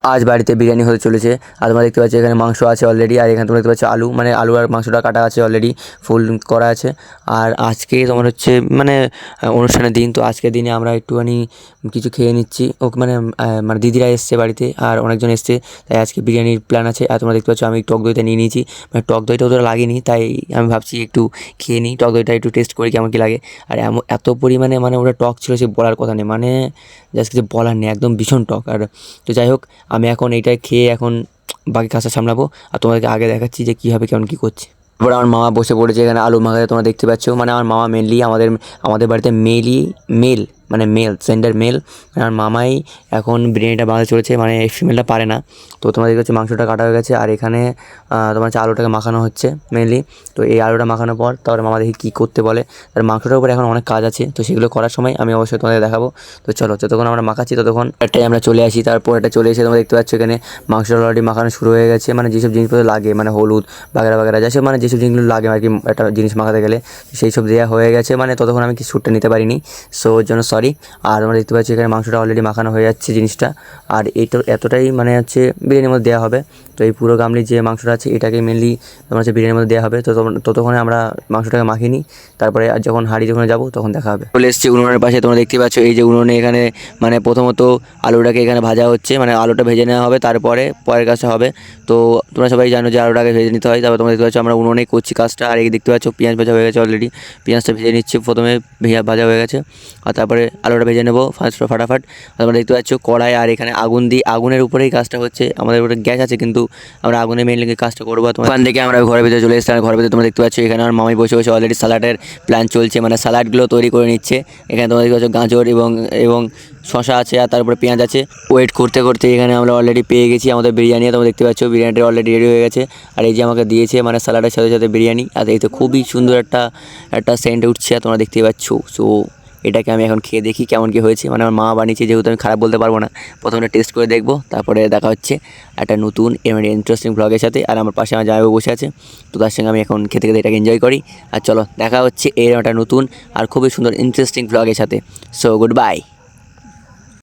আজ বাড়িতে বিরিয়ানি হতে চলেছে। আর তোমরা দেখতে পাচ্ছ এখানে মাংস আছে অলরেডি, আর এখানে তোমরা দেখতে পাচ্ছ আলু, মানে আলু আর মাংসটা কাটা আছে অলরেডি, ফুল করা আছে। আর আজকে তোমার হচ্ছে মানে অনুষ্ঠানের দিন, তো আজকের দিনে আমরা একটুখানি কিছু খেয়ে নিচ্ছি। ও মানে মানে দিদিরা এসছে বাড়িতে আর অনেকজন এসছে, তাই আজকে বিরিয়ানির প্ল্যান আছে। আর তোমরা দেখতে পাচ্ছ আমি টক দইটা নিয়ে নিয়েছি, মানে টক দইটা ওদের লাগেনি, তাই আমি ভাবছি একটু খেয়ে নিই টক দইটা, একটু টেস্ট করি কেমন কী লাগে। আর এত পরিমাণে মানে ওটা টক ছিল, সে বলার কথা নেই, মানে জাস্ট কিছু বলার নেই, একদম ভীষণ টক। আর তো যাই হোক, আমি এখন এইটা খেয়ে এখন বাকি কাজটা সামলাবো, আর তোমাদেরকে আগে দেখাচ্ছি যে কীভাবে কেমন কী করছি। তারপরে আমার মামা বসে পড়েছে এখানে আলু মাখাতে, তোমরা দেখতে পাচ্ছ। মানে আমার মামা মেনলি আমাদের বাড়িতে মেল মানে মেল সেন্ডার মেল, আমার মামাই এখন বিরিয়ানিটা বানাতে চলেছে, মানে ফিমেলটা পারে না। তো তোমরা দেখতে পাচ্ছ মাংসটা কাটা হয়ে গেছে, আর এখানে তোমার হচ্ছে আলুটাকে মাখানো হচ্ছে মেনলি। তো এই আলুটা মাখানোর পর তারপরে মামা দেখি কী করতে বলে। আর মাংসটার উপরে এখন অনেক কাজ আছে, তো সেগুলো করার সময় আমি অবশ্যই তোমাদের দেখাবো। তো চলো, যতক্ষণ আমরা মাখাচ্ছি ততক্ষণ একটাই আমরা চলে আসি। তারপর এটা চলে এসে তোমরা দেখতে পাচ্ছ এখানে মাংসটা অলরেডি মাখানো শুরু হয়ে গেছে, মানে যেসব জিনিসপত্র লাগে, মানে হলুদ বাগেরা যেসব মানে যেসব জিনিসগুলো লাগে আর কি একটা জিনিস মাখাতে গেলে, সেই সব দেওয়া হয়ে গেছে। মানে ততক্ষণ আমি কি শ্যুটটা নিতে পারিনি, সো ওর জন্য সরি। আর আমরা দেখতে পাচ্ছি এখানে মাংসটা অলরেডি মাখানো হয়ে যাচ্ছে জিনিসটা, আর এইটা এতটাই মানে হচ্ছে বিরিয়ানির মধ্যে দেওয়া হবে। তো এই পুরো গামলির যে মাংসটা আছে এটাকে মেনলি তোমার হচ্ছে বিরিয়ানির মধ্যে দেওয়া হবে। তো ততক্ষণে আমরা মাংসটাকে মাখিয়ে নিই, তারপরে যখন হাঁড়ি যখন যাবো তখন দেখা হবে। চলে এসেছি উনুনের পাশে, তোমরা দেখতে পাচ্ছ এই যে উনুনে এখানে মানে প্রথমত আলুটাকে এখানে ভাজা হচ্ছে, মানে আলুটা ভেজে নেওয়া হবে, তারপরে পরের কাজটা হবে। তো তোমরা সবাই জানো যে আলুটাকে ভেজে নিতে হয়। তারপর তোমরা দেখতে পাচ্ছ আমরা উনুনেই করছি কাজটা। আর এই দেখতে পাচ্ছ পেঁয়াজ ভাজা হয়ে গেছে অলরেডি, পেঁয়াজটা ভেজে নিচ্ছি প্রথমে, ভাজা হয়ে গেছে। আর তারপরে আলুটা ভেজে নেবো ফাটাফাট। তোমরা দেখতে পাচ্ছ কড়াই, আর এখানে আগুন দিই, আগুনের উপরেই কাজটা হচ্ছে। আমাদের উপরে গ্যাস আছে কিন্তু আমরা আগুনে মেনলি কাজটা করবো। ওখান থেকে আমরা ঘরের ভিতরে চলে এসেছি, আর ঘরের ভিতরে তোমরা দেখতে পাচ্ছ এখানে আমার মামাই বসে বসে অলরেডি স্যালাডের প্ল্যান চলছে, মানে স্যালাডগুলো তৈরি করে নিচ্ছে। এখানে তোমরা দেখতে পাচ্ছ গাজর এবং শশা আছে, আর তারপরে পেঁয়াজ আছে। ওয়েট করতে করতে এখানে আমরা অলরেডি পেয়ে গেছি আমাদের বিরিয়ানি। তোমরা দেখতে পাচ্ছ বিরিয়ানিটা অলরেডি রেডি হয়ে গেছে, আর এই যে আমাকে দিয়েছে মানে স্যালাডের সাথে সাথে বিরিয়ানি। আর এই তো খুবই সুন্দর একটা সেন্ট উঠছে, তোমরা দেখতেই পাচ্ছ। সো এটাকে আমি এখন খেয়ে দেখি কেমন কী হয়েছে। মানে আমার মা বানিয়েছে, যেহেতু আমি খারাপ বলতে পারবো না, প্রথমে টেস্ট করে দেখবো, তারপরে দেখা হচ্ছে একটা নতুন মানে ইন্টারেস্টিং ব্লগের সাথে। আর আমার পাশে আমার জামাইবাবু বসে আছে, তো তার সঙ্গে আমি এখন খেতে খেতে এটাকে এনজয় করি। আর চলো দেখা হচ্ছে এর একটা নতুন আর খুবই সুন্দর ইন্টারেস্টিং ব্লগের সাথে। So good bye.